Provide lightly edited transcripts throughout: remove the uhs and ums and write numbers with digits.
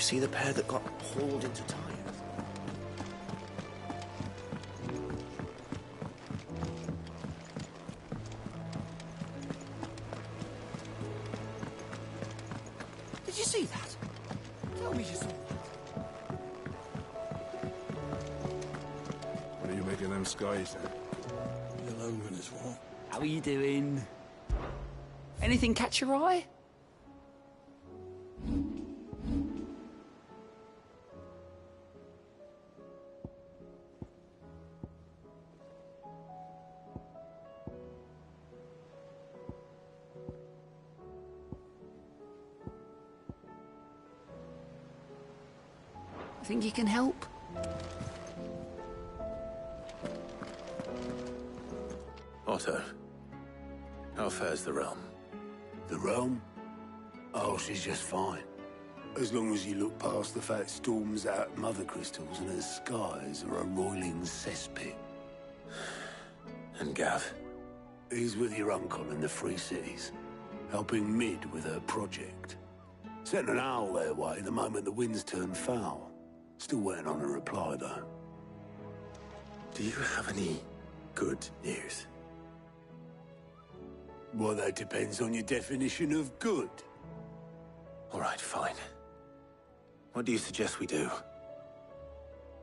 see the pair that got hauled into Tyre? Did you see that? Tell me you saw that. What are you making them skies then? You'll open as well. How are you doing? Anything catch your eye? Think you can help? Otto, how fares the realm? The realm? Oh, she's just fine. As long as you look past the fat storms out mother crystals and her skies are a roiling cesspit. And Gav? He's with your uncle in the Free Cities, helping Mid with her project. Sent an owl their way the moment the winds turned foul. Still waiting on a reply, though. Do you have any good news? Well, that depends on your definition of good. All right, fine. What do you suggest we do?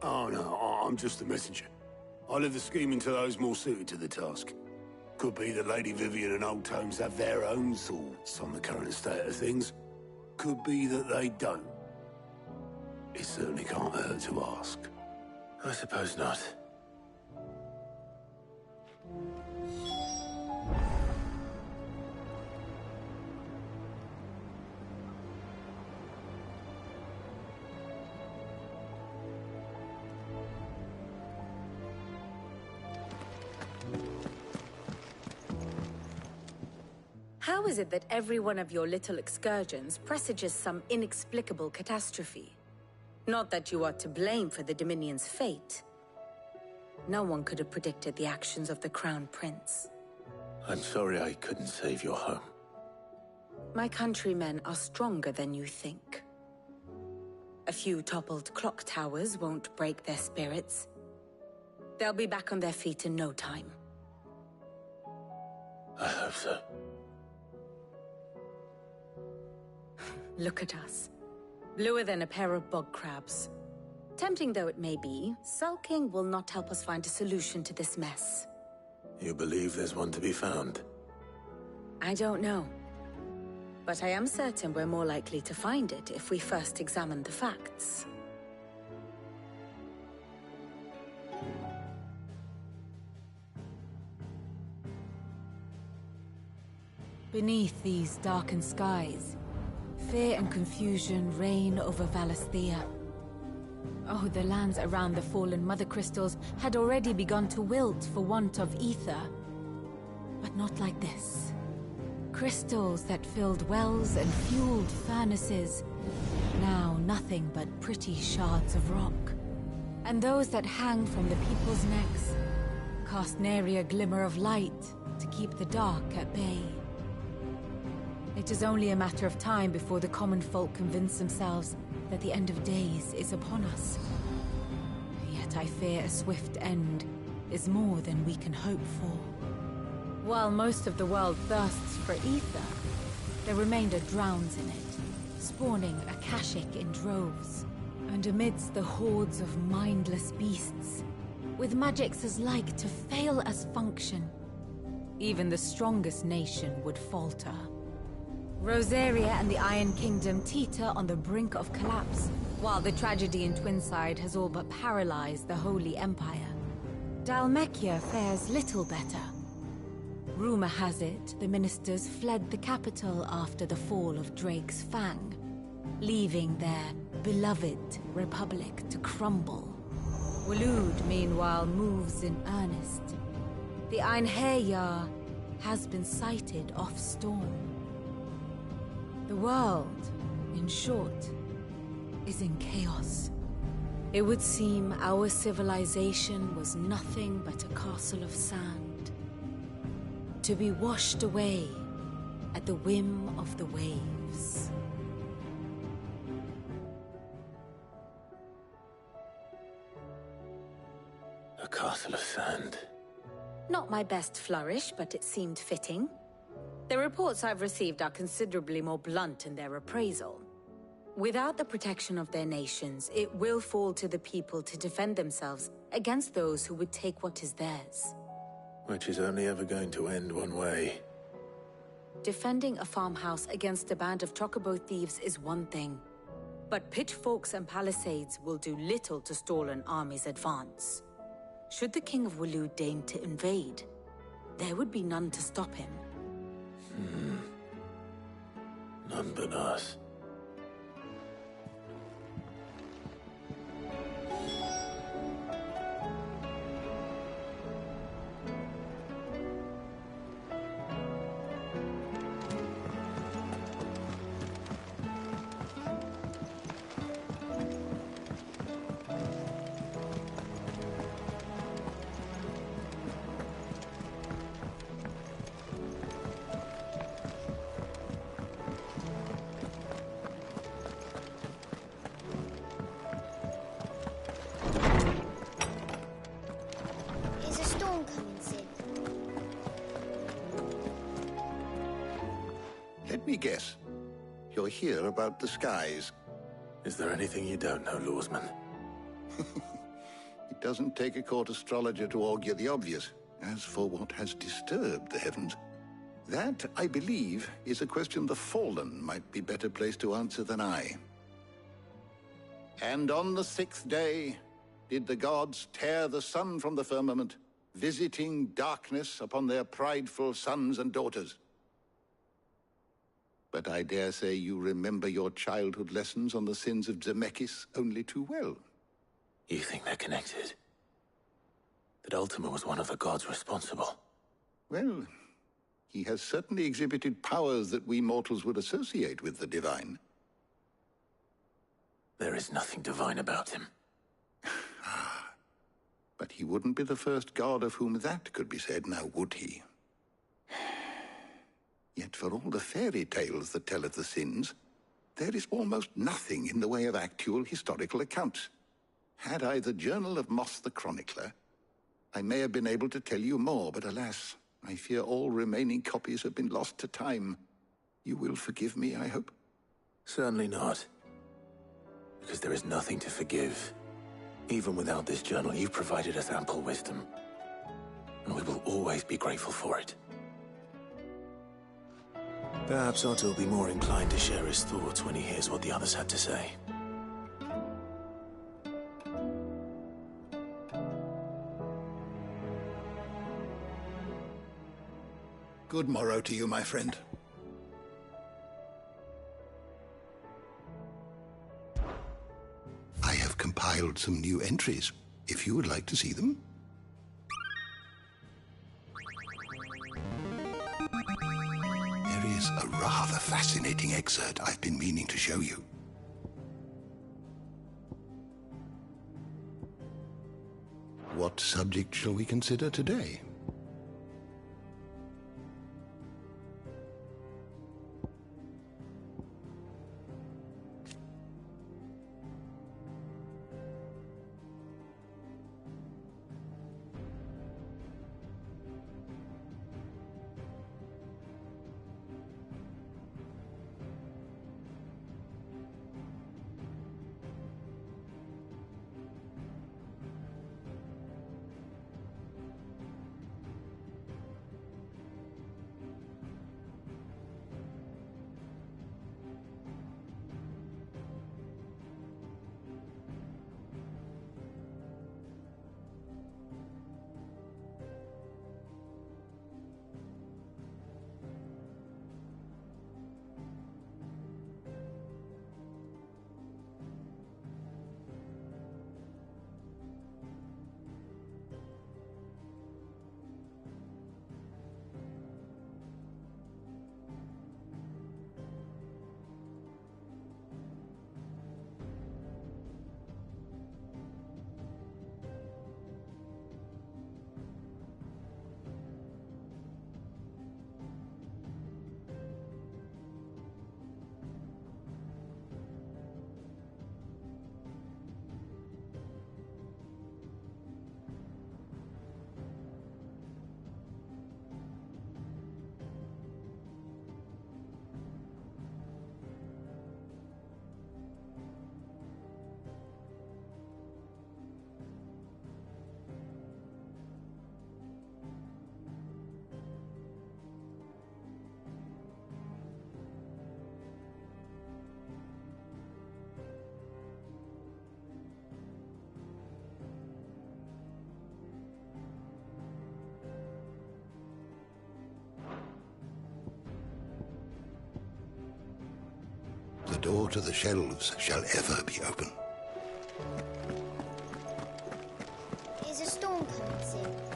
Oh, no, I'm just the messenger. I'll leave the scheming to those more suited to the task. Could be that Lady Vivian and Old Tomes have their own thoughts on the current state of things. Could be that they don't. It certainly can't hurt to ask. I suppose not. How is it that every one of your little excursions presages some inexplicable catastrophe? Not that you are to blame for the Dominion's fate. No one could have predicted the actions of the Crown Prince. I'm sorry I couldn't save your home. My countrymen are stronger than you think. A few toppled clock towers won't break their spirits. They'll be back on their feet in no time. I hope so. Look at us. Bluer than a pair of bog crabs. Tempting though it may be, sulking will not help us find a solution to this mess. You believe there's one to be found? I don't know. But I am certain we're more likely to find it if we first examine the facts. Beneath these darkened skies, fear and confusion reign over Valisthea. Oh, the lands around the fallen Mother Crystals had already begun to wilt for want of ether. But not like this. Crystals that filled wells and fueled furnaces, now nothing but pretty shards of rock. And those that hang from the people's necks cast nary a glimmer of light to keep the dark at bay. It is only a matter of time before the common folk convince themselves that the end of days is upon us. Yet I fear a swift end is more than we can hope for. While most of the world thirsts for ether, the remainder drowns in it, spawning Akashic in droves. And amidst the hordes of mindless beasts, with magics as like to fail as function, even the strongest nation would falter. Rosaria and the Iron Kingdom teeter on the brink of collapse, while the tragedy in Twinside has all but paralyzed the Holy Empire. Dalmekia fares little better. Rumor has it the ministers fled the capital after the fall of Drake's Fang, leaving their beloved republic to crumble. Waloed, meanwhile, moves in earnest. The Einherjar has been sighted off-storm. The world, in short, is in chaos. It would seem our civilization was nothing but a castle of sand, to be washed away at the whim of the waves. castle of sand. Not my best flourish, but it seemed fitting. The reports I've received are considerably more blunt in their appraisal. Without the protection of their nations, it will fall to the people to defend themselves against those who would take what is theirs. Which is only ever going to end one way. Defending a farmhouse against a band of chocobo thieves is one thing, but pitchforks and palisades will do little to stall an army's advance. Should the King of Waloed deign to invade, there would be none to stop him. None but us. Is a storm coming, Sid? Let me guess. You're here about the skies. Is there anything you don't know, Lawsman? It doesn't take a court astrologer to augur the obvious. As for what has disturbed the heavens, that, I believe, is a question the Fallen might be better placed to answer than I. And on the 6th day did the gods tear the sun from the firmament, visiting darkness upon their prideful sons and daughters. But I dare say you remember your childhood lessons on the sins of Zemeckis only too well. You think they're connected? That Ultima was one of the gods responsible? Well, he has certainly exhibited powers that we mortals would associate with the divine. There is nothing divine about him. But he wouldn't be the first god of whom that could be said, now would he? Yet for all the fairy tales that tell of the sins, there is almost nothing in the way of actual historical accounts. Had I the Journal of Moss the Chronicler, I may have been able to tell you more, but alas, I fear all remaining copies have been lost to time. You will forgive me, I hope? Certainly not. Because there is nothing to forgive. Even without this journal, you've provided us ample wisdom. And we will always be grateful for it. Perhaps Otto will be more inclined to share his thoughts when he hears what the others had to say. Good morrow to you, my friend. I have compiled some new entries, if you would like to see them. There is a rather fascinating excerpt I've been meaning to show you. What subject shall we consider today? door to the shelves shall ever be open. Is a storm coming soon?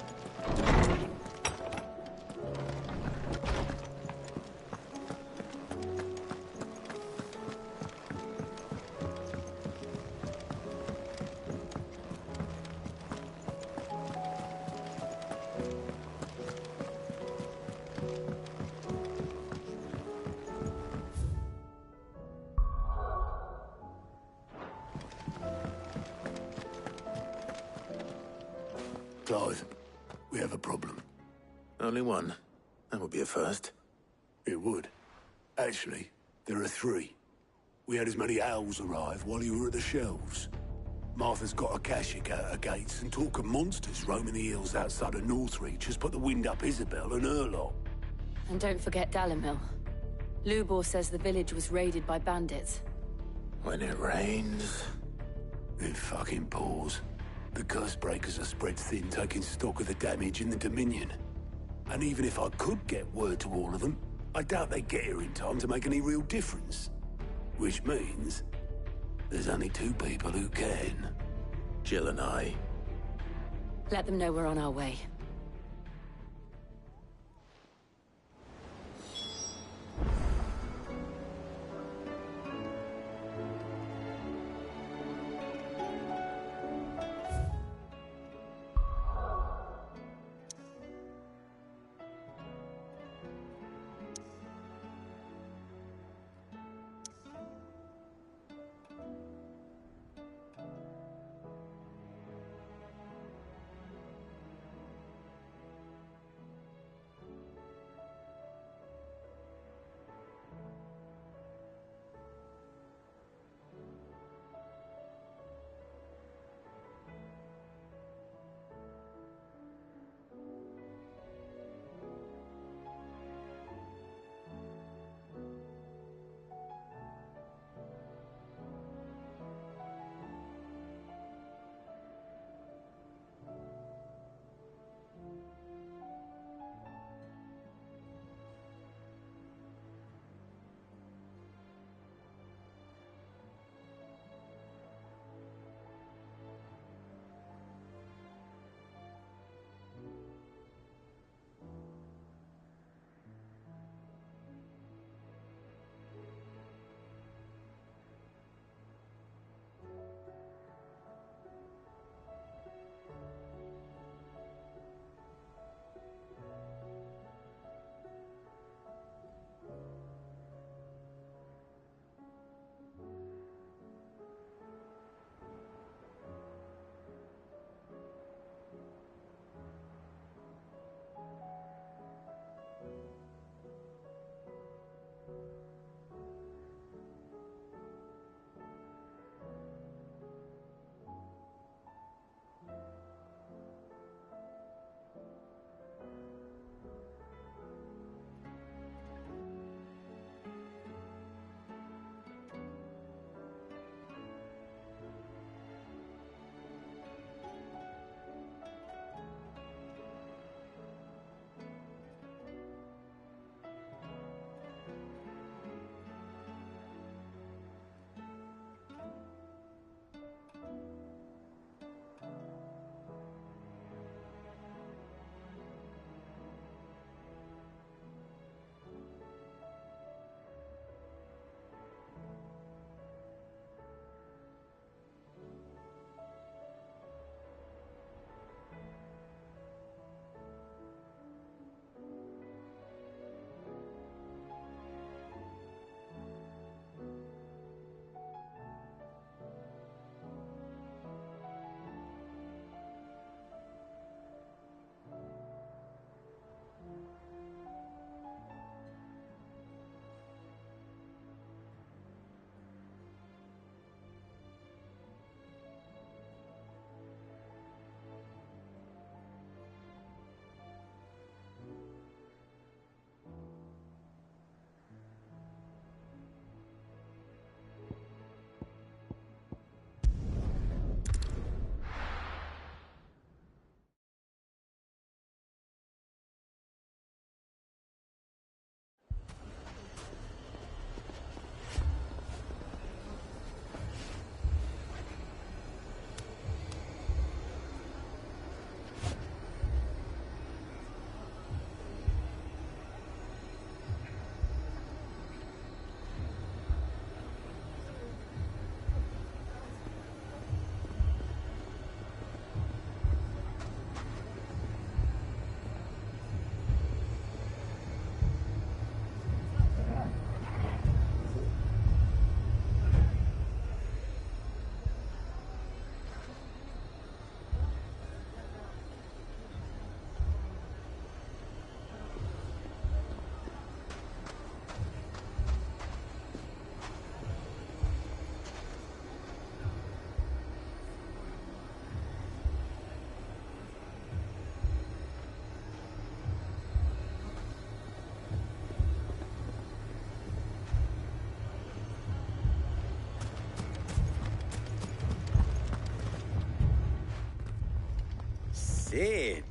Clive, we have a problem. Only one. That would be a first. It would. Actually, there are three. We had as many owls arrive while you were at the shelves. Martha's got a Akashic out her gates, and talk of monsters roaming the hills outside of Northreach has put the wind up Isabel and her lot. And don't forget Dalimil. Lubor says the village was raided by bandits. When it rains... It fucking pours. The curse breakers are spread thin, taking stock of the damage in the Dominion. And even if I could get word to all of them, I doubt they'd get here in time to make any real difference. Which means... there's only two people who can. Jill and I. Let them know we're on our way. Sid.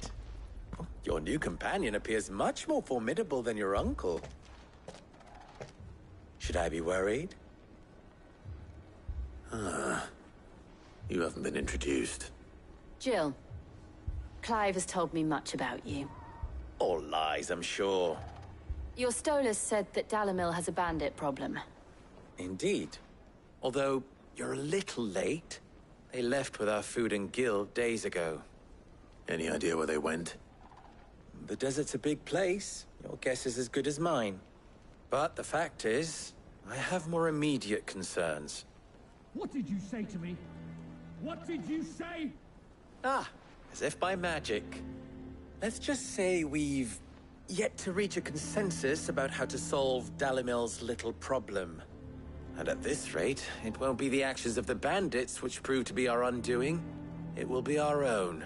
Your new companion appears much more formidable than your uncle. Should I be worried? You haven't been introduced. Jill. Clive has told me much about you. All lies, I'm sure. Your Stolas said that Dalimil has a bandit problem. Indeed. Although, you're a little late. They left with our food and guild days ago. Any idea where they went? The desert's a big place. Your guess is as good as mine. But the fact is, I have more immediate concerns. What did you say to me? What did you say? Ah, as if by magic. Let's just say we've yet to reach a consensus about how to solve Dalimil's little problem. And at this rate, it won't be the actions of the bandits which prove to be our undoing. It will be our own.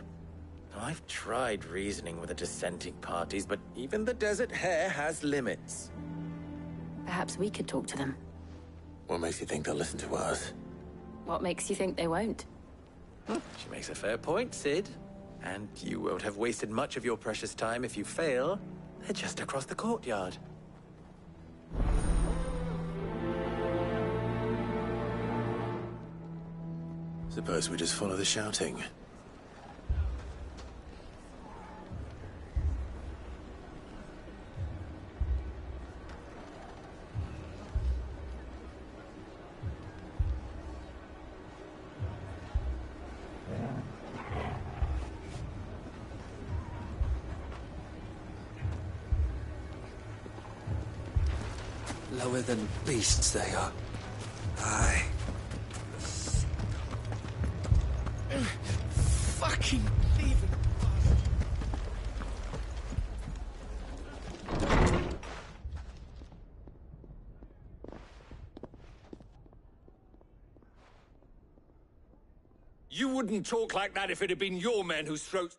Now, I've tried reasoning with the dissenting parties, but even the Desert Hare has limits. Perhaps we could talk to them. What makes you think they'll listen to us? What makes you think they won't? She makes a fair point, Sid. And you won't have wasted much of your precious time if you fail. They're just across the courtyard. Suppose we just follow the shouting. Lower than beasts they are. Aye. Fucking thieving bastard. You wouldn't talk like that if it had been your men whose throats...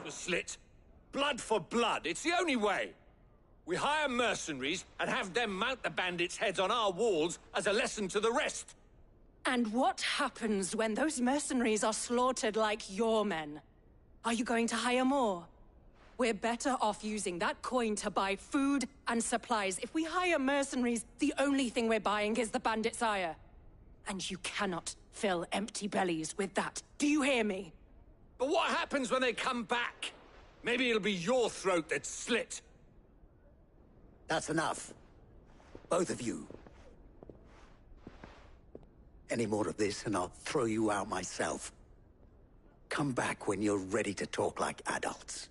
was slit. Blood for blood, it's the only way. We hire mercenaries and have them mount the bandits' heads on our walls as a lesson to the rest. And what happens when those mercenaries are slaughtered like your men? Are you going to hire more? We're better off using that coin to buy food and supplies. If we hire mercenaries, the only thing we're buying is the bandit's ire. And you cannot fill empty bellies with that. Do you hear me? But what happens when they come back? Maybe it'll be your throat that's slit. That's enough. Both of you. Any more of this and I'll throw you out myself. Come back when you're ready to talk like adults.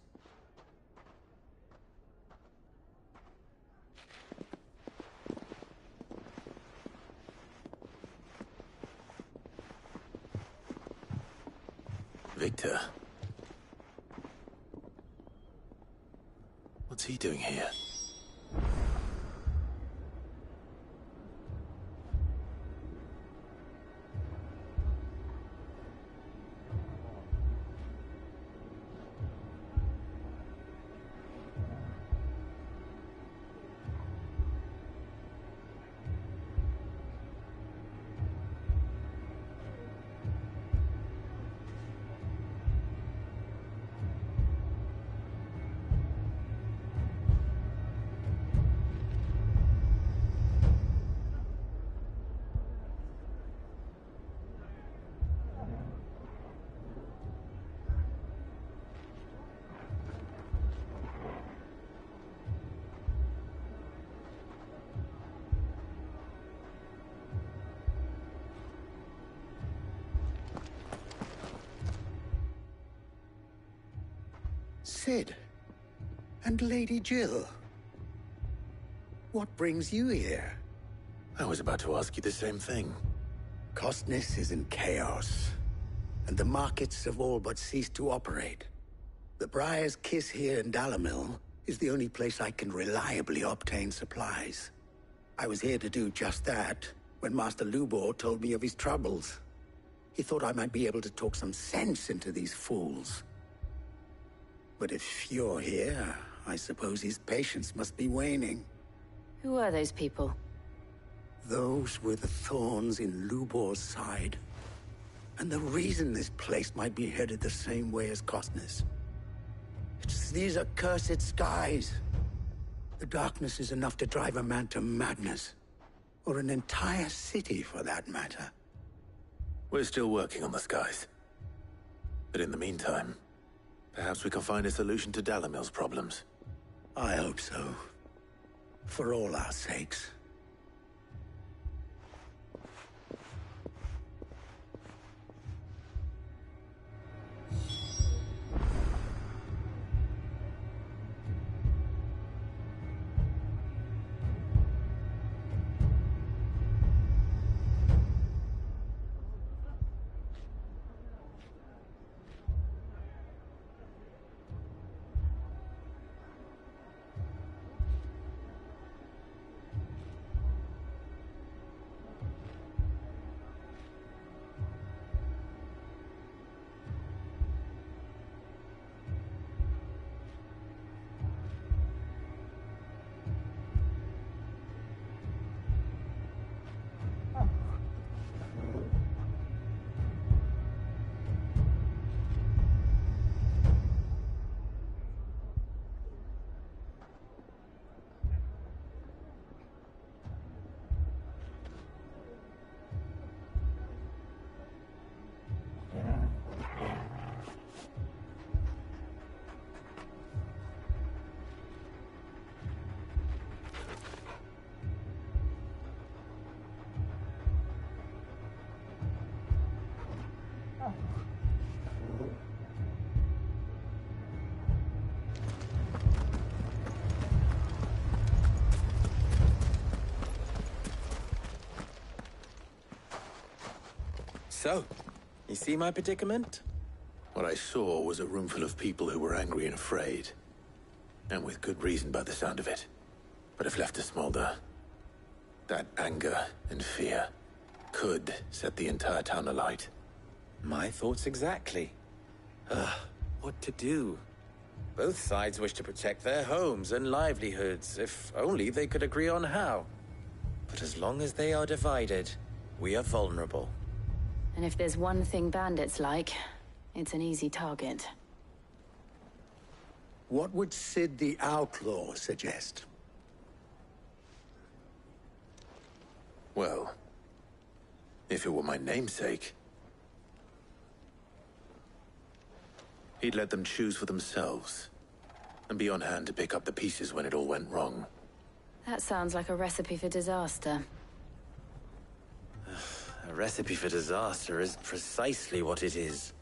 Victor. What's he doing here? Sid. And Lady Jill. What brings you here? I was about to ask you the same thing. Costness is in chaos, and the markets have all but ceased to operate. The Briar's Kiss here in Dalimil is the only place I can reliably obtain supplies. I was here to do just that when Master Lubor told me of his troubles. He thought I might be able to talk some sense into these fools. But if you're here, I suppose his patience must be waning. Who are those people? Those were the thorns in Lubor's side. And the reason this place might be headed the same way as Costness. It's these accursed skies. The darkness is enough to drive a man to madness. Or an entire city, for that matter. We're still working on the skies. But in the meantime, perhaps we can find a solution to Dalimil's problems. I hope so. For all our sakes. So, you see my predicament? What I saw was a room full of people who were angry and afraid. And with good reason by the sound of it. But if left to smolder, that anger and fear could set the entire town alight. My thoughts exactly. What to do? Both sides wish to protect their homes and livelihoods, if only they could agree on how. But as long as they are divided, we are vulnerable. And if there's one thing bandits like, it's an easy target. What would Sid the Outlaw suggest? Well, if it were my namesake, he'd let them choose for themselves, and be on hand to pick up the pieces when it all went wrong. That sounds like a recipe for disaster. A recipe for disaster is precisely what it is.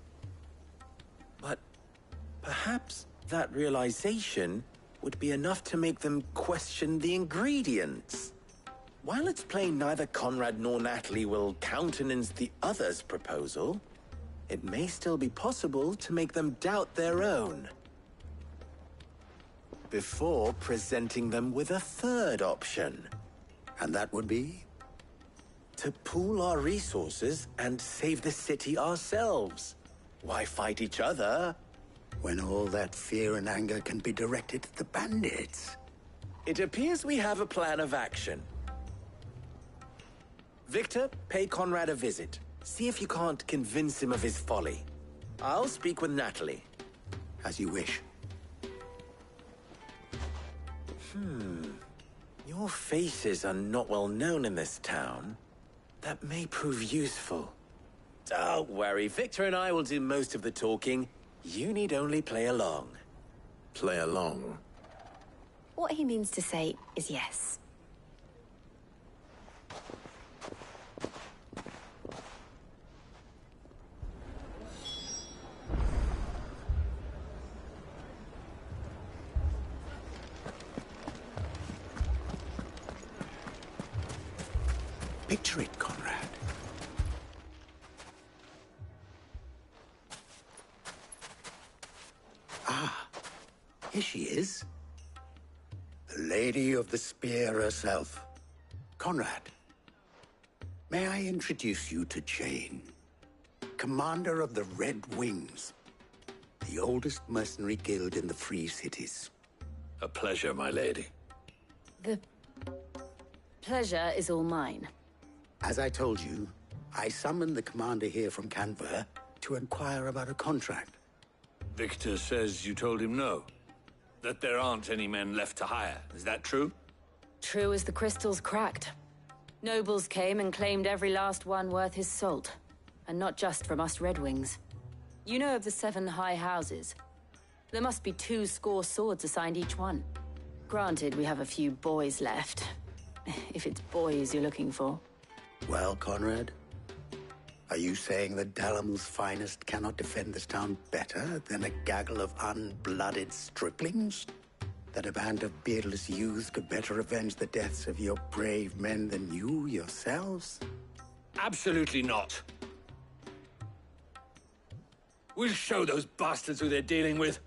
But perhaps that realization would be enough to make them question the ingredients. While it's plain neither Conrad nor Natalie will countenance the other's proposal, it may still be possible to make them doubt their own. Before presenting them with a third option. And that would be? To pool our resources and save the city ourselves. Why fight each other? When all that fear and anger can be directed at the bandits. It appears we have a plan of action. Victor, pay Conrad a visit. See if you can't convince him of his folly. I'll speak with Natalie. As you wish. Your faces are not well known in this town. That may prove useful. Don't worry, Victor and I will do most of the talking. You need only play along. Play along? What he means to say is yes. Picture it, Conrad. Ah, here she is. The Lady of the Spear herself. Conrad, may I introduce you to Jane, commander of the Red Wings, the oldest mercenary guild in the Free Cities. A pleasure, my lady. The pleasure is all mine. As I told you, I summoned the commander here from Canver to inquire about a contract. Victor says you told him no. That there aren't any men left to hire. Is that true? True as the crystals cracked. Nobles came and claimed every last one worth his salt. And not just from us Red Wings. You know of the 7 high houses. There must be 200 swords assigned each one. Granted, we have a few boys left. If it's boys you're looking for. Well, Conrad, are you saying that Dalamil's finest cannot defend this town better than a gaggle of unblooded striplings? That a band of beardless youths could better avenge the deaths of your brave men than you yourselves? Absolutely not. We'll show those bastards who they're dealing with.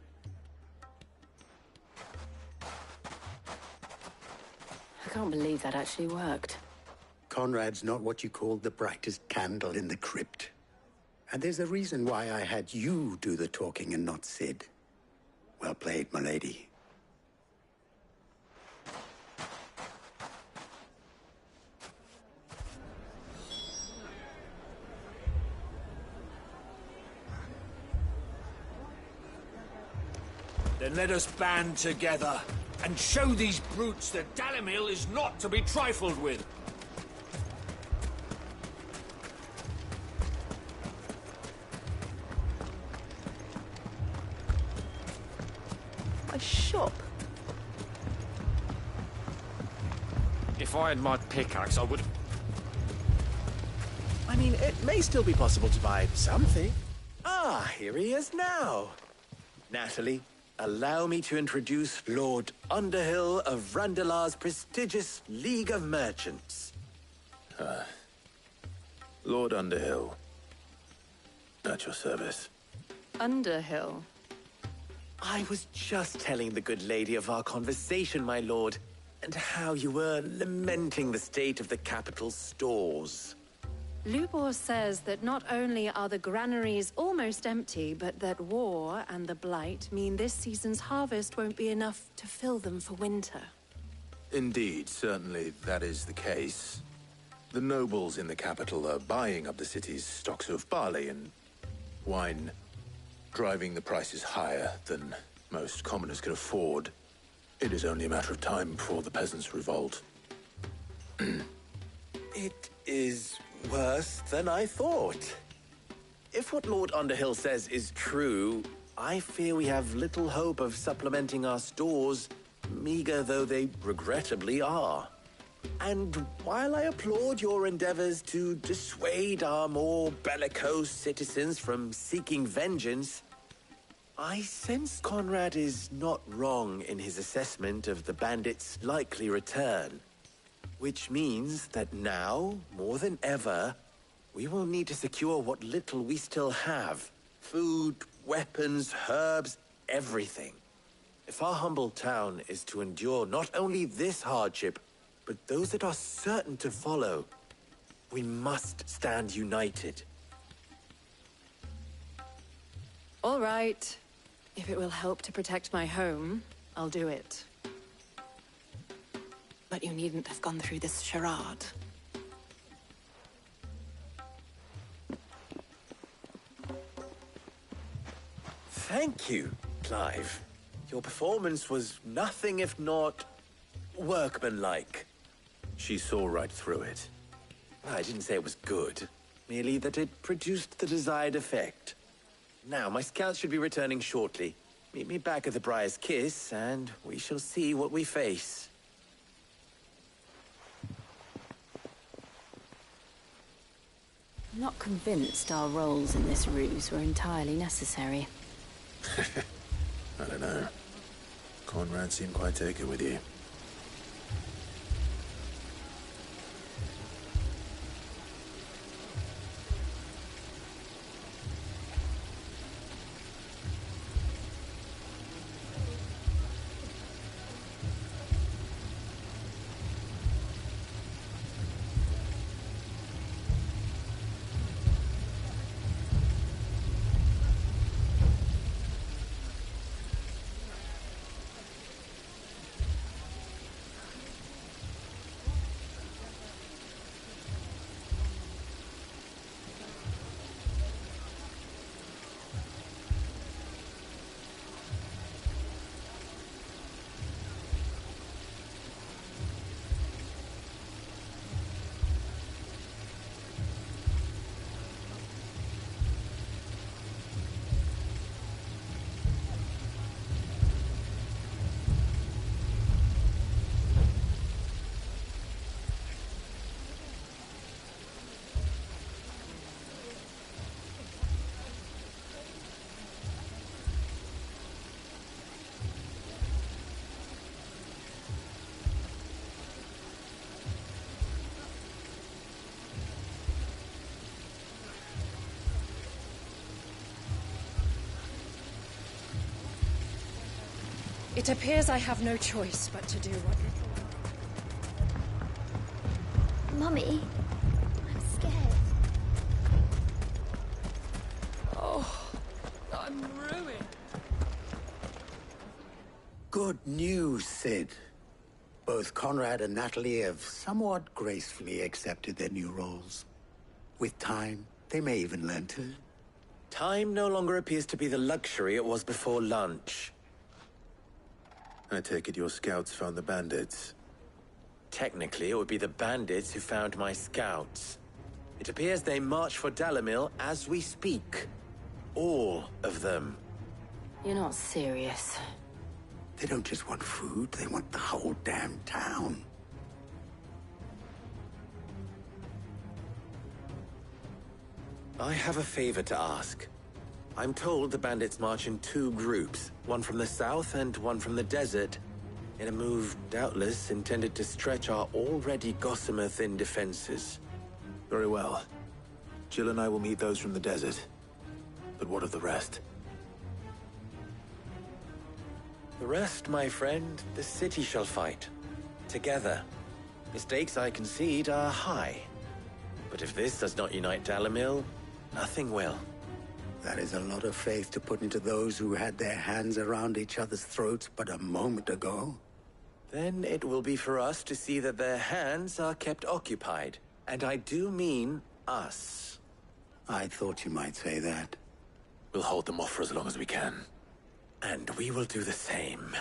I can't believe that actually worked. Conrad's not what you call the brightest candle in the crypt. And there's a reason why I had you do the talking and not Sid. Well played, my lady. Then let us band together and show these brutes that Dalimil is not to be trifled with. A shop? If I had my pickaxe, I would... I mean, it may still be possible to buy something. Ah, here he is now. Natalie, allow me to introduce Lord Underhill of Randalar's prestigious League of Merchants. Lord Underhill. At your service. Underhill? I was just telling the good lady of our conversation, my lord, and how you were lamenting the state of the capital stores. Lubor says that not only are the granaries almost empty, but that war and the Blight mean this season's harvest won't be enough to fill them for winter. Indeed, certainly that is the case. The nobles in the capital are buying up the city's stocks of barley and wine, driving the prices higher than most commoners can afford. It is only a matter of time before the peasants revolt. It is worse than I thought. If what Lord Underhill says is true, I fear we have little hope of supplementing our stores, meager though they regrettably are. And while I applaud your endeavors to dissuade our more bellicose citizens from seeking vengeance, I sense Conrad is not wrong in his assessment of the bandits' likely return. Which means that now, more than ever, we will need to secure what little we still have. Food, weapons, herbs, everything. If our humble town is to endure not only this hardship, but those that are certain to follow, we must stand united. All right. If it will help to protect my home, I'll do it. But you needn't have gone through this charade. Thank you, Clive. Your performance was nothing if not workmanlike. She saw right through it. I didn't say it was good, merely that it produced the desired effect. Now, my scouts should be returning shortly. Meet me back at the Briar's Kiss, and we shall see what we face. I'm not convinced our roles in this ruse were entirely necessary. I don't know. Conrad seemed quite taken with you. It appears I have no choice but to do what... Mummy, I'm scared. Oh, I'm ruined. Good news, Sid. Both Conrad and Natalie have somewhat gracefully accepted their new roles. With time, they may even learn to... Time no longer appears to be the luxury it was before lunch. I take it your scouts found the bandits. Technically, it would be the bandits who found my scouts. It appears they march for Dalimil as we speak. All of them. You're not serious. They don't just want food, they want the whole damn town. I have a favor to ask. I'm told the bandits march in two groups, one from the south and one from the desert, in a move doubtless intended to stretch our already gossamer-thin defenses. Very well. Jill and I will meet those from the desert. But what of the rest? The rest, my friend, the city shall fight. Together. Mistakes, I concede, are high. But if this does not unite Dalimil, nothing will. That is a lot of faith to put into those who had their hands around each other's throats but a moment ago. Then it will be for us to see that their hands are kept occupied. And I do mean us. I thought you might say that. We'll hold them off for as long as we can. And we will do the same.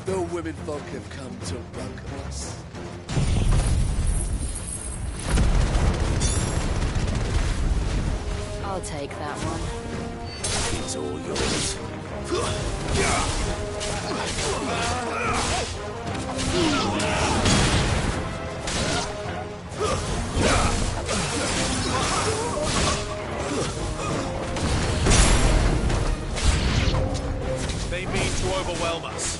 The women folk have come to welcome us. I'll take that one. It's all yours. They mean to overwhelm us.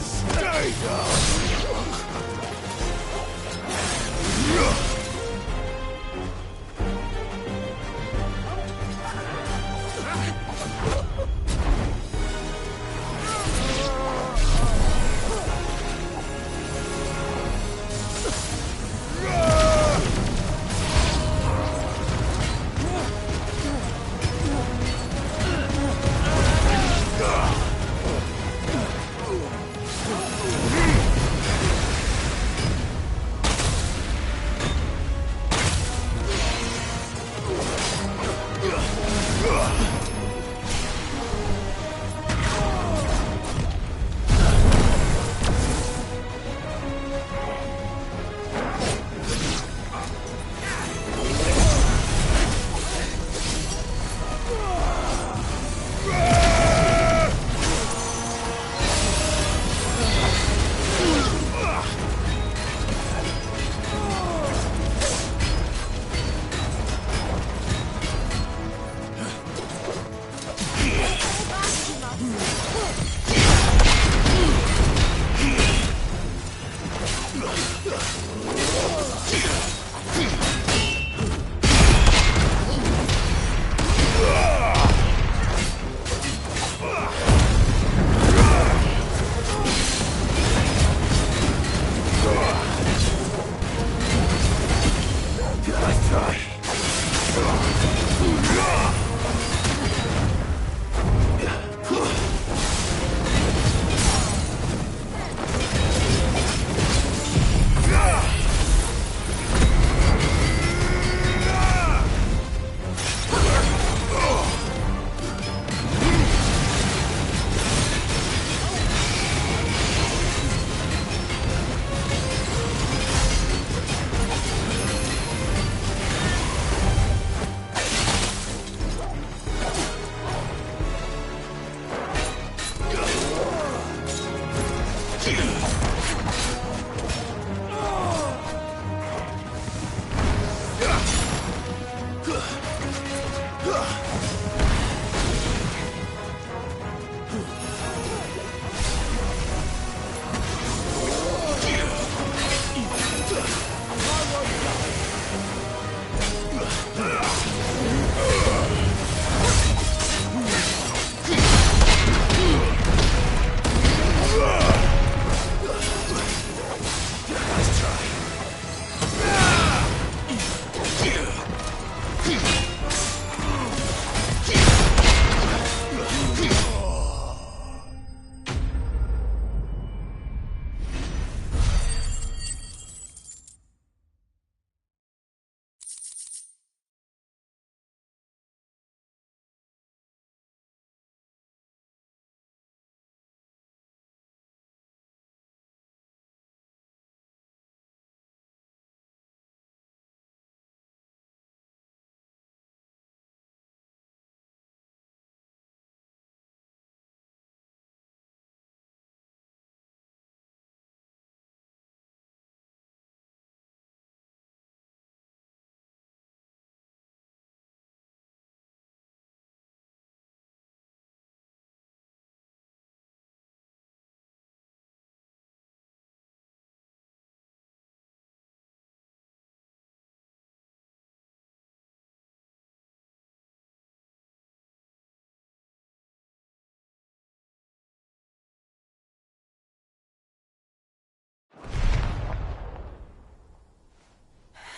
Stay down!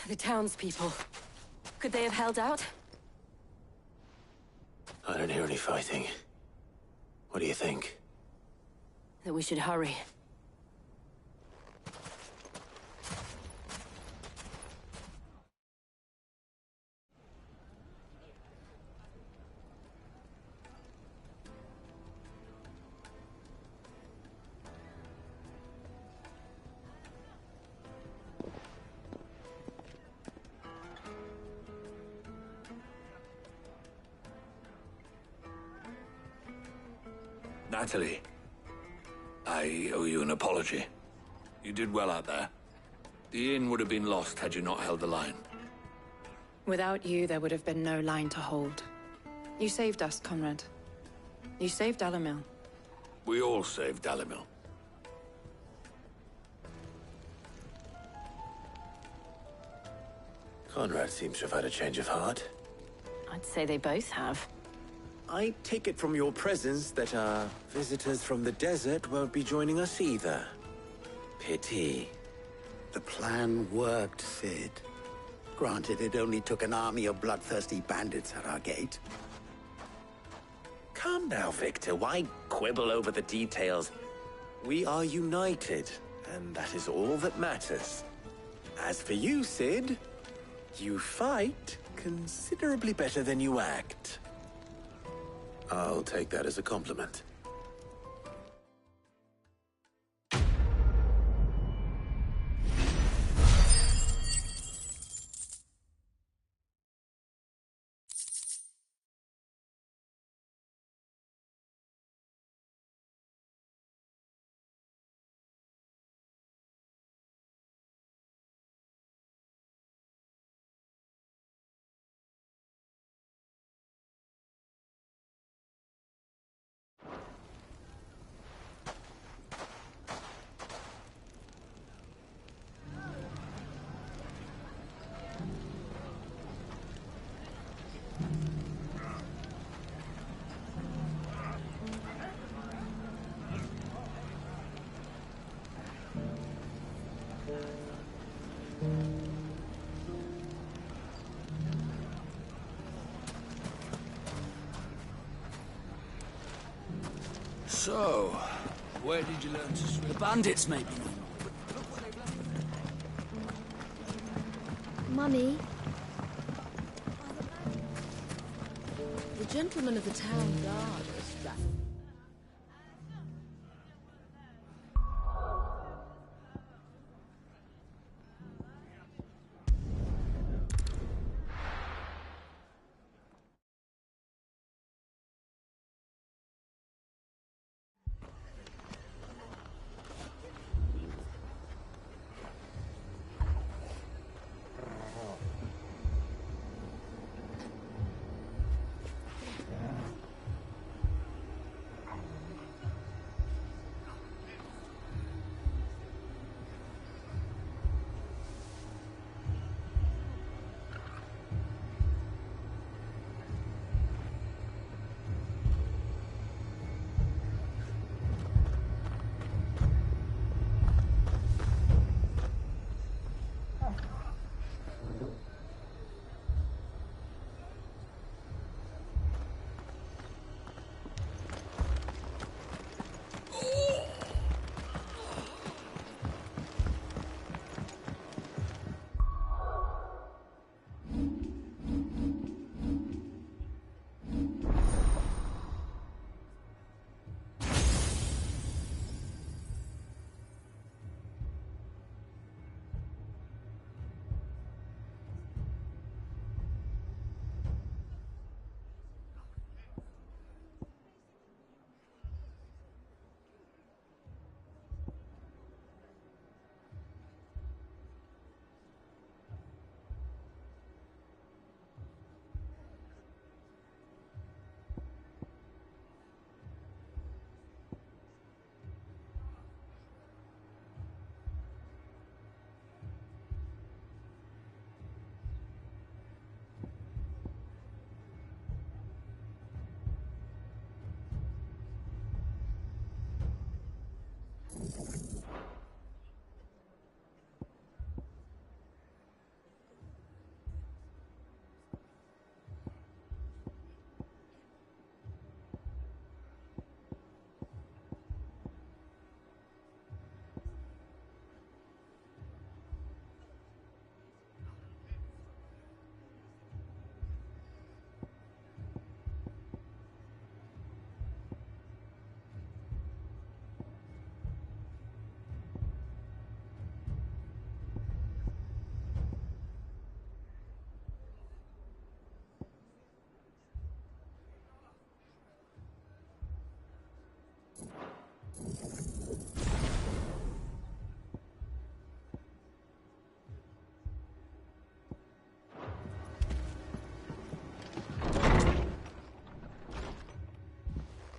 The townspeople. Could they have held out? I don't hear any fighting. What do you think? That we should hurry. Natalie, I owe you an apology. You did well out there. The inn would have been lost had you not held the line. Without you, there would have been no line to hold. You saved us, Conrad. You saved Dalimil. We all saved Dalimil. Conrad seems to have had a change of heart. I'd say they both have. I take it from your presence that our visitors from the desert won't be joining us either. Pity. The plan worked, Sid. Granted, it only took an army of bloodthirsty bandits at our gate. Calm now, Victor. Why quibble over the details? We are united, and that is all that matters. As for you, Sid, you fight considerably better than you act. I'll take that as a compliment. So, where did you learn to swim? The bandits, maybe. Mummy? The gentleman of the town guard is that.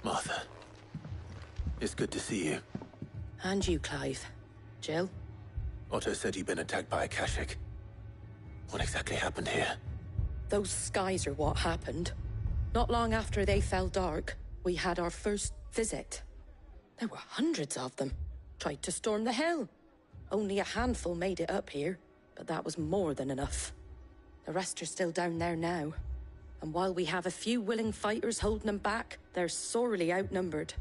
Martha, it's good to see you. And you, Clive. Jill? Otto said you'd been attacked by a Kashik. What exactly happened here? Those skies are what happened. Not long after they fell dark, we had our first visit. There were hundreds of them. Tried to storm the hill. Only a handful made it up here, but that was more than enough. The rest are still down there now. And while we have a few willing fighters holding them back, they're sorely outnumbered.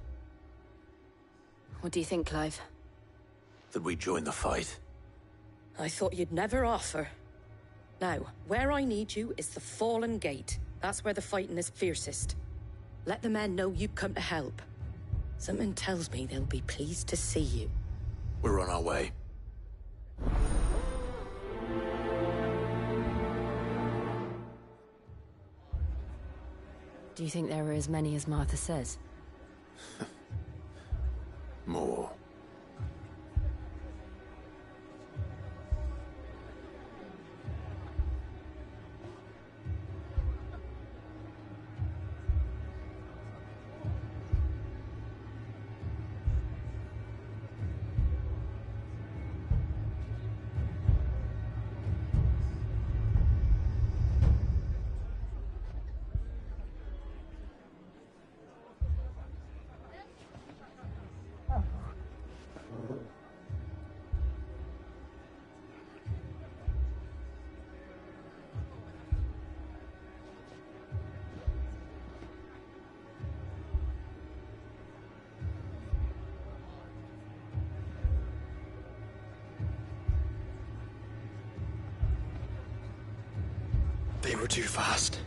What do you think, Clive? That we join the fight. I thought you'd never offer. Now, where I need you is the Fallen Gate. That's where the fighting is fiercest. Let the men know you've come to help. Something tells me they'll be pleased to see you. We're on our way. Do you think there are as many as Martha says? More. They were too fast.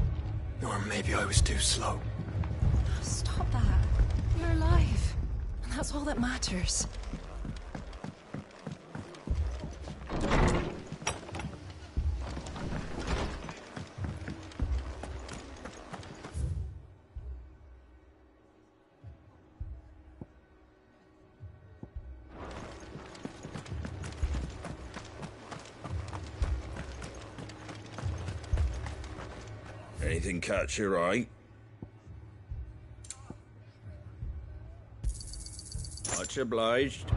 Or maybe I was too slow. Stop that. You're alive. And that's all that matters. Anything catch your eye? Much obliged.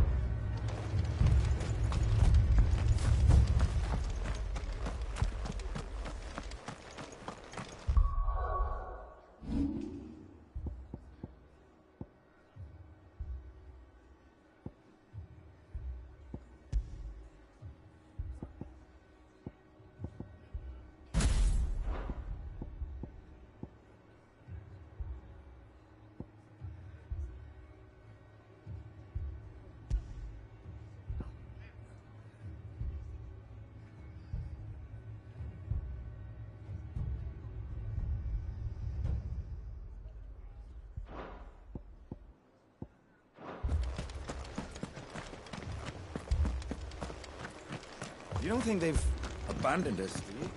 You don't think they've abandoned us, do you?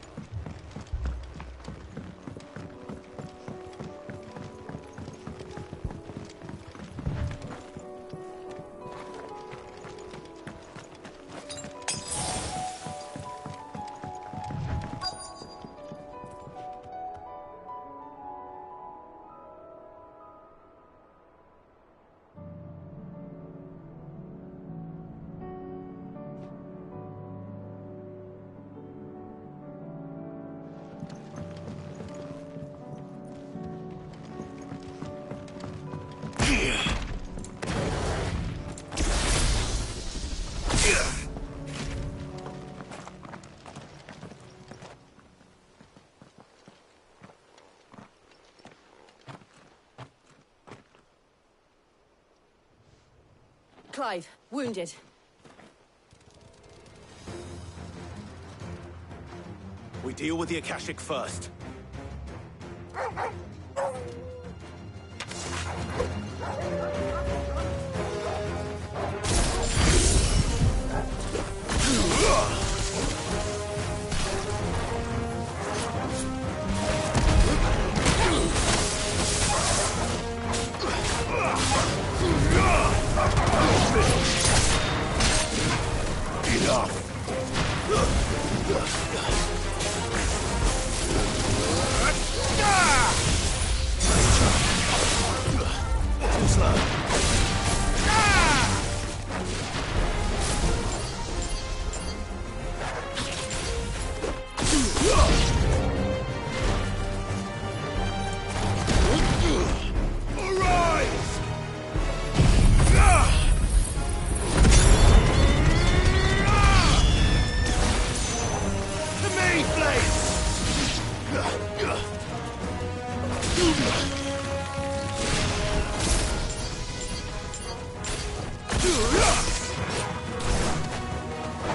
Clive, wounded. We deal with the Akashic first. Enough! chronicler! Arise! The main flame!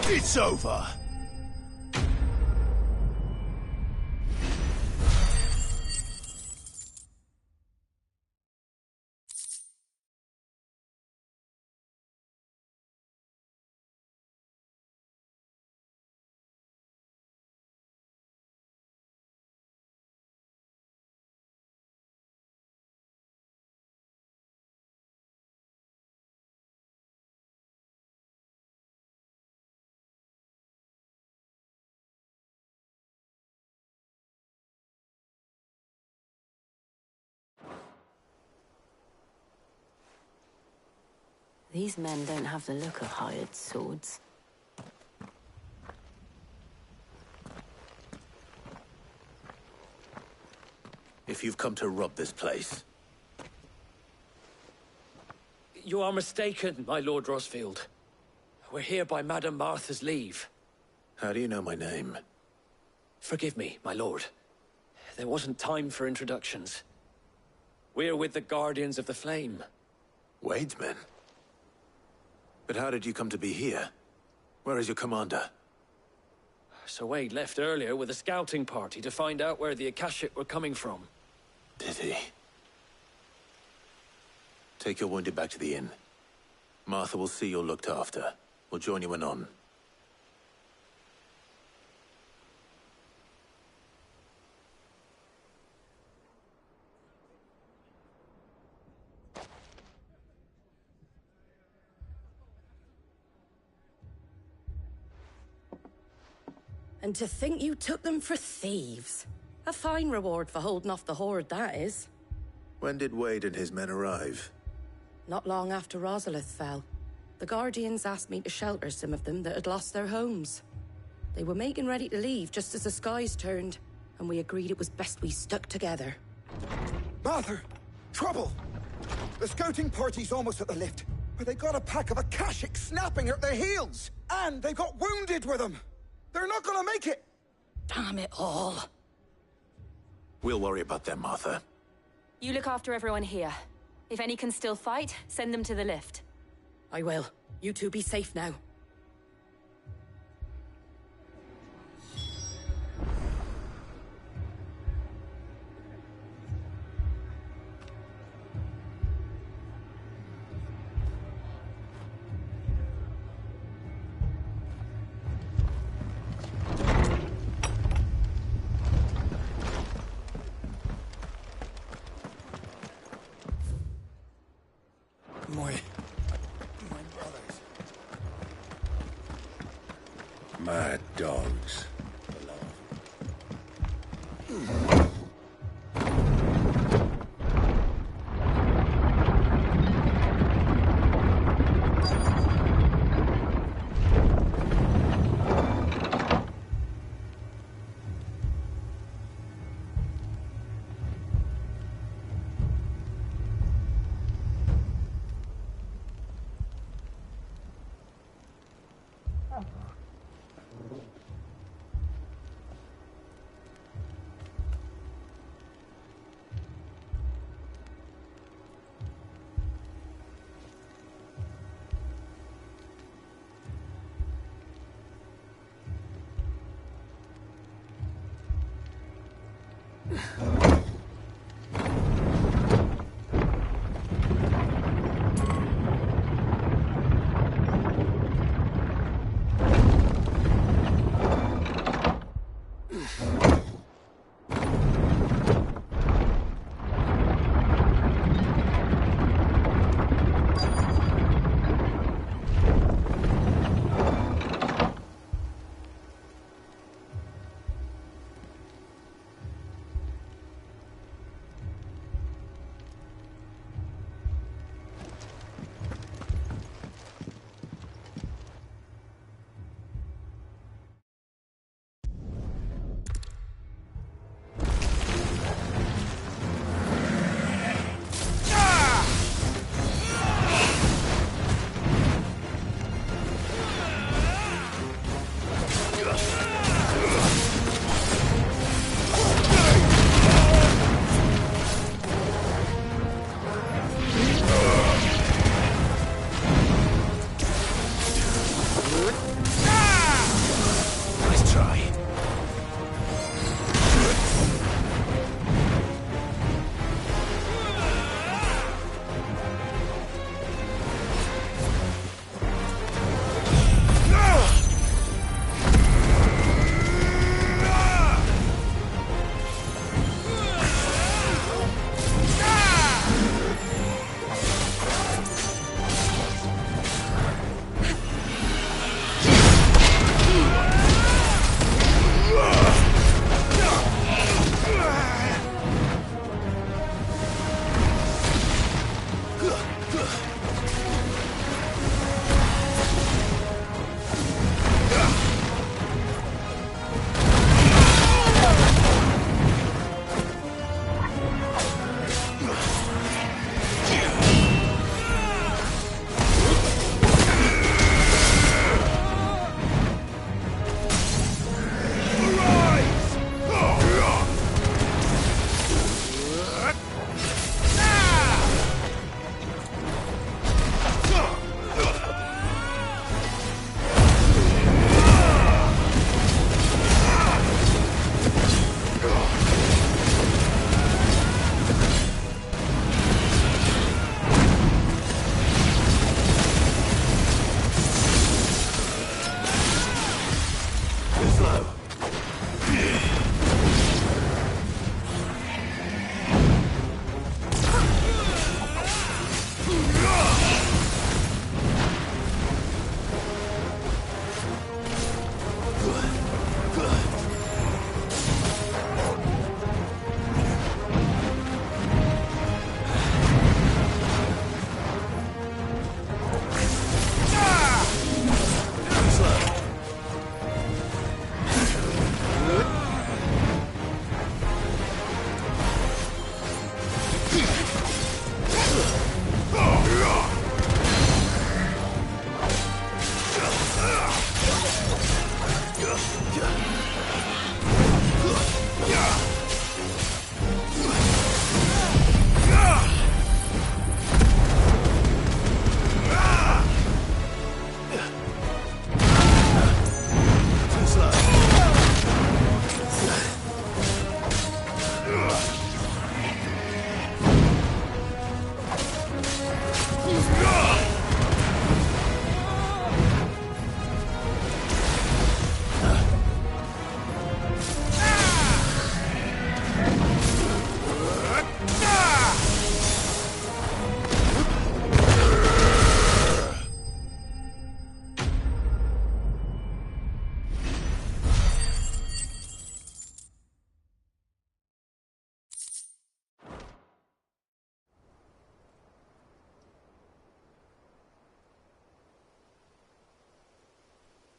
It's over. These men don't have the look of hired swords. If you've come to rob this place, You are mistaken, my Lord Rosfield. We're here by Madame Martha's leave. how do you know my name? Forgive me, my lord. There wasn't time for introductions. We're with the Guardians of the Flame. Wade's men? But how did you come to be here? Where is your commander? Sir Wade left earlier with a scouting party to find out where the Akashic were coming from. Did he? Take your wounded back to the inn. Martha will see you're looked after. We'll join you anon. And to think you took them for thieves. A fine reward for holding off the horde, that is. When did Wade and his men arrive? Not long after Rosalith fell. The Guardians asked me to shelter some of them that had lost their homes. They were making ready to leave just as the skies turned, and we agreed it was best we stuck together. Martha! Trouble! The scouting party's almost at the lift, but they got a pack of Akashic snapping at their heels! And they got wounded with them! They're not gonna make it! Damn it all. We'll worry about them, Martha. You look after everyone here. If any can still fight, send them to the lift. I will. You two be safe now. Mad dogs.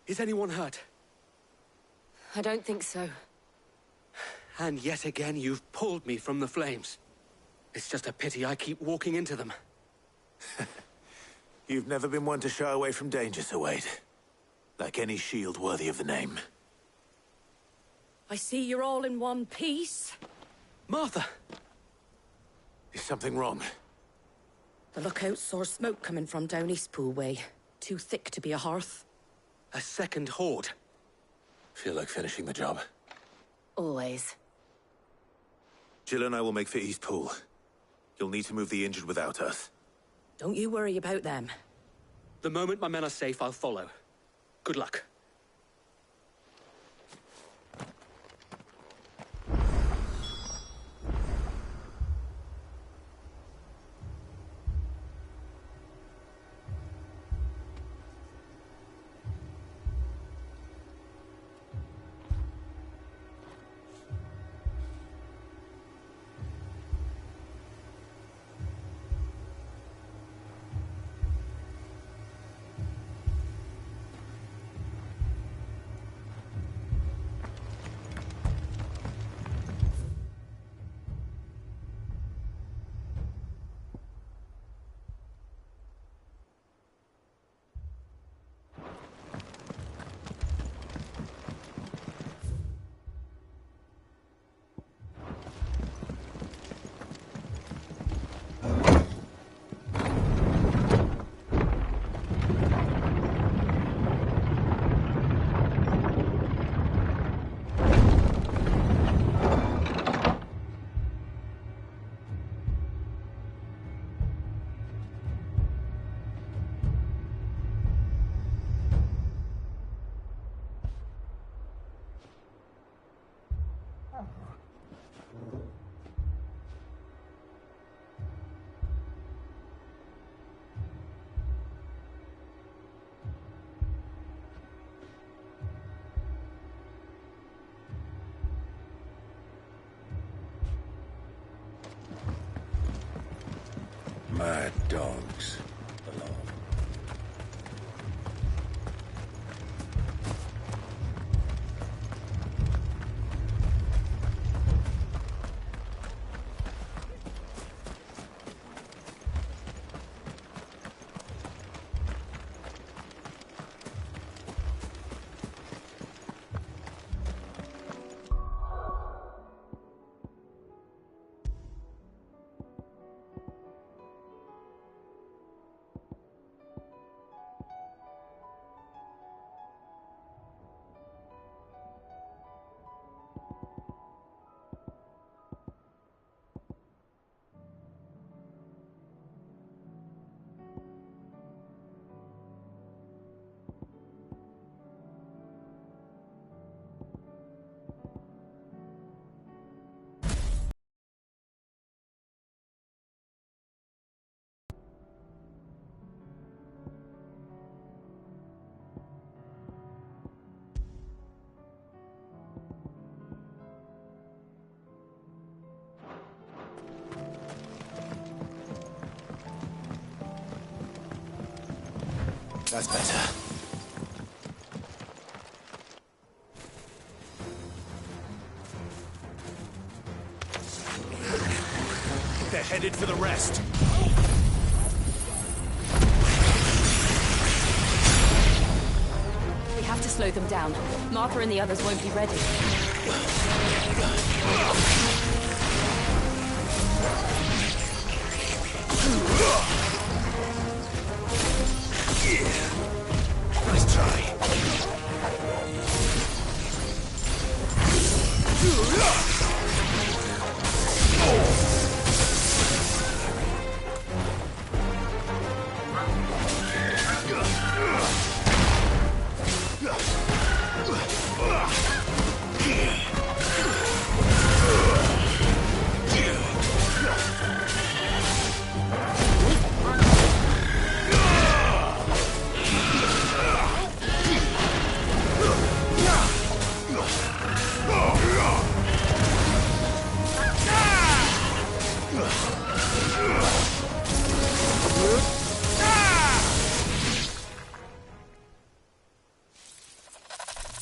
Is anyone hurt? I don't think so. And yet again, you've pulled me from the flames. It's just a pity I keep walking into them. You've never been one to shy away from danger, Sir Wade. Like any shield worthy of the name. I see you're all in one piece. Martha! Is something wrong? The lookout saw smoke coming from down Eastpool way. Too thick to be a hearth. A second horde. Feel like finishing the job. Always. Jill and I will make for Eastpool. You'll need to move the injured without us. Don't you worry about them. The moment my men are safe, I'll follow. Good luck. Mad dogs. That's better. They're headed for the rest. We have to slow them down. Martha and the others won't be ready. Nice try.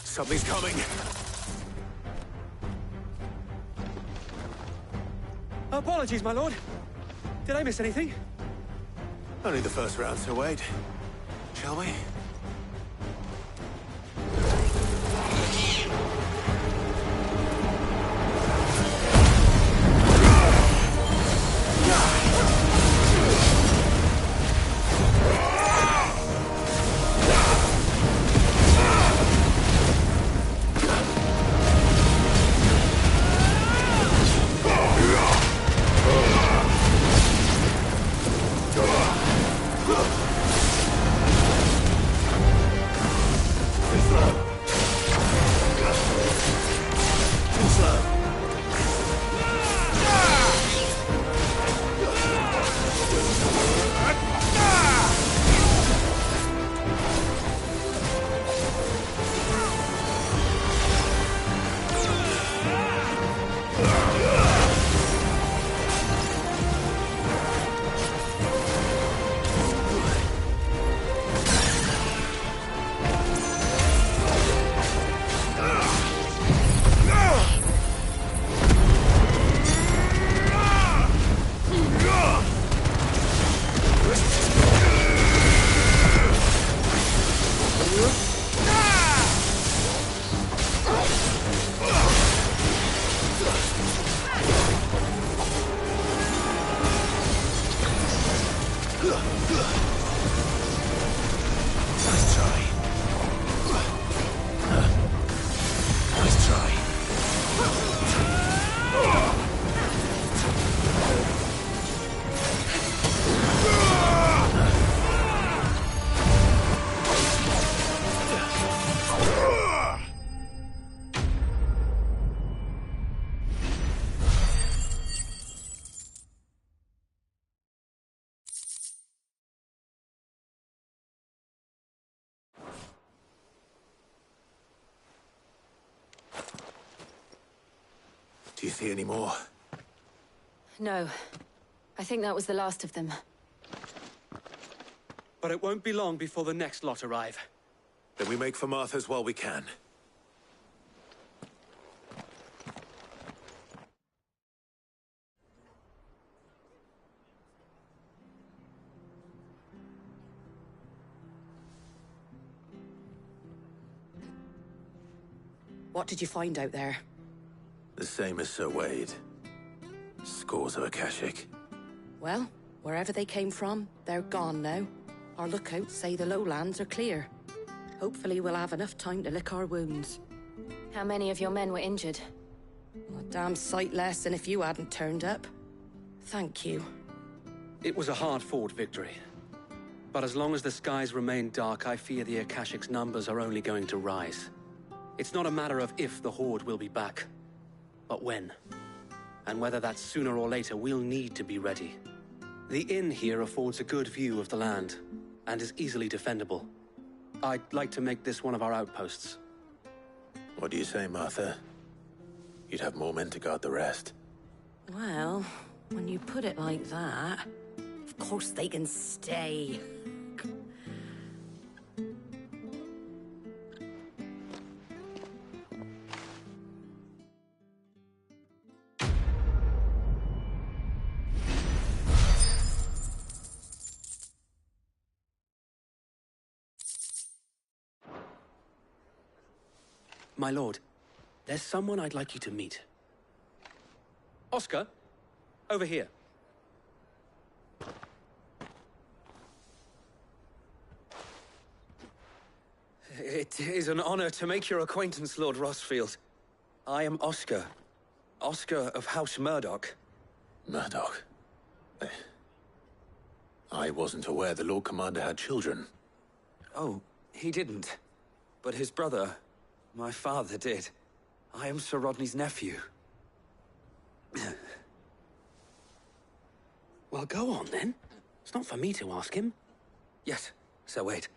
Something's coming. Apologies, my lord. Did I miss anything? Only the first round to wait. Shall we? Do you see any more? No. I think that was the last of them. But it won't be long before the next lot arrive. Then we make for Martha's while we can. What did you find out there? The same as Sir Wade. Scores of Akashic. Well, wherever they came from, they're gone now. Our lookouts say the lowlands are clear. Hopefully we'll have enough time to lick our wounds. How many of your men were injured? A damn sight less than if you hadn't turned up. Thank you. It was a hard-fought victory. But as long as the skies remain dark, I fear the Akashic's numbers are only going to rise. It's not a matter of if the Horde will be back, but when. And whether that's sooner or later, we'll need to be ready. The inn here affords a good view of the land, and is easily defendable. I'd like to make this one of our outposts. What do you say, Martha? You'd have more men to guard the rest. Well, when you put it like that, of course they can stay. My lord, there's someone I'd like you to meet. Oscar, over here. It is an honor to make your acquaintance, Lord Rossfield. I am Oscar. Oscar of House Murdoch. Murdoch? I wasn't aware the Lord Commander had children. Oh, he didn't. But his brother, my father, did. I am Sir Rodney's nephew. Well, go on, then. It's not for me to ask him. Yes, Sir Wade.